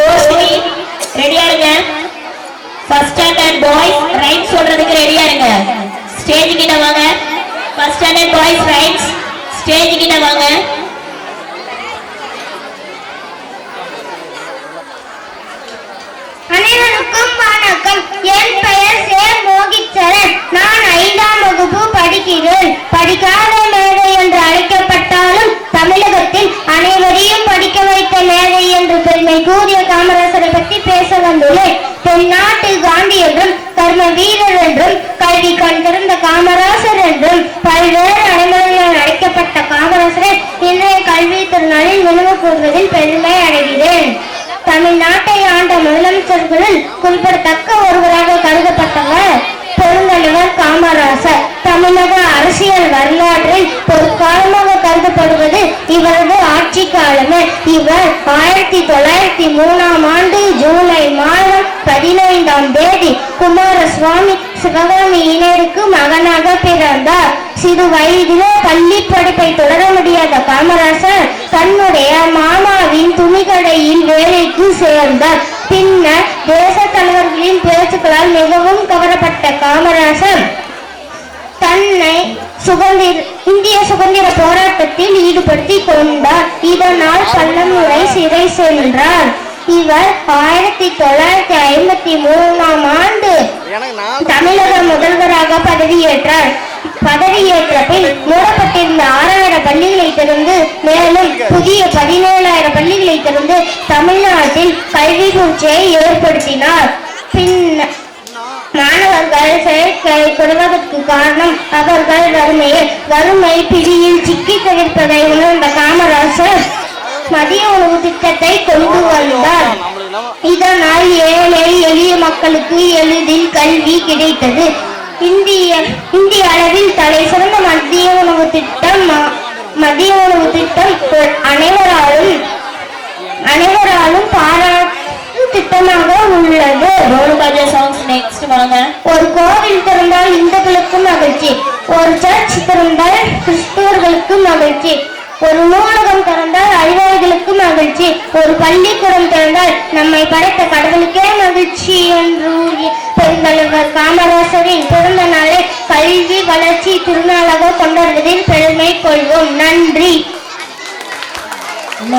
ரோஷினி ரெடியா இருங்க. First standard boys right சொல்றதுக்கு ரெடியா இருங்க. ஸ்டேஜ் கிட்ட வாங்க. ஃபர்ஸ்ட் ஸ்டாண்டர்ட் பாய்ஸ் ரைட்ஸ் ஸ்டேஜ் கிட்ட வாங்க. அனைவருக்கும் வணக்கம். என் பெயர் சே மோகிச்சரன். நான் 5ஆம் வகுப்பு படிக்கிறேன். படிக்காத மேதை என்று அழைக்கப்பட்டாலும் தமிழகத்தில் அனைவரையும் படிக்க வைத்த மேதை என்று பெருமை கூறிய காமராசரை பற்றி பேச வந்துள்ளேன். தென்னாட்டு காந்தி என்றும் கர்ம வீரர் என்றும் கல்வி கண் திறந்த காமராசர் என்றும் பல்வேறு அடைமொழிகளால் அழைக்கப்பட்ட காமராசரை இன்றைய கல்வி திருநாளில் நினைவு கூறுவதில் பெருமை அடைகிறேன். தமிழ்நாட்டை ஆண்ட முதலமைச்சர்களில் குறிப்பிடத்தக்க ஒருவராக கருதப்பட்டவர் பெருந்தலைவர் காமராசர். தமிழக அரசியல் வரலாற்றில் பொற்காலமாக கருதப்படுவது இவரது ஆட்சி காலமே. இவர் 1903ஆம் ஆண்டு ஜூலை மாதம் 15ஆம் தேதி குமாரசுவாமி சிவகாமி இணையருக்கு மகனாக பிறந்தார். சிறு வயதிலே பள்ளி படிப்பை தொடர முடியாத காமராசர் தன்னுடைய மாமாவின் துணிக்கடையில் வேலைக்கு சேர்ந்தார். பின்னர் தேச தலைவர்களின் பேச்சுக்களால் மிகவும் கவரப்பட்ட காமராசர் தன்னை இந்திய சுதந்திர போராட்டத்தில் ஈடுபடுத்திக் கொண்டார். இதனால் பல முறை சிறை சென்றார். இவர் 1953ஆம் ஆண்டு தமிழக முதல்வராக பதவியேற்றார். பதவியேற்ற பின் மூடப்பட்டிருந்த 6000 பள்ளிகளை திறந்து மேலும் புதிய 17,000 பள்ளிகளை திறந்து தமிழ்நாட்டில் கல்வி பூச்சியை ஏற்படுத்தினார். பின்னர் மாணவர்கள் சேர்க்கை குறைவதற்கு காரணம் அவர்கள் வறுமை பிடியில் சிக்கி தவிர்ப்பதை உணர்ந்த காமராசர் மதிய உணவு திட்டத்தை கொண்டு வந்தார். இதனால் ஏழை எளிய மக்களுக்கு எளிதில் கல்வி கிடைத்தது. இந்திய அளவில் தலை சிறந்த மதிய உணவு திட்டம் அனைவராலும் பாராட்டு திட்டமாக உள்ளது. ஒரு கோவில் திறந்தால் இந்துக்களுக்கு மகிழ்ச்சி, ஒரு சர்ச் திறந்தால் கிறிஸ்தவர்களுக்கு மகிழ்ச்சி, ஒரு நூலகம் திறந்தால் அறிவாளிகளுக்கு மகிழ்ச்சி, ஒரு பள்ளிக்கூடம் திறந்தால் நம்மை படைத்த கடவுளுக்கே மகிழ்ச்சி என்று பெருந்தலைவர் காமராசரின் பிறந்த நாளை கல்வி வளர்ச்சி திருநாளாக கொண்டாடுவதில் பெருமை கொள்வோம். நன்றி.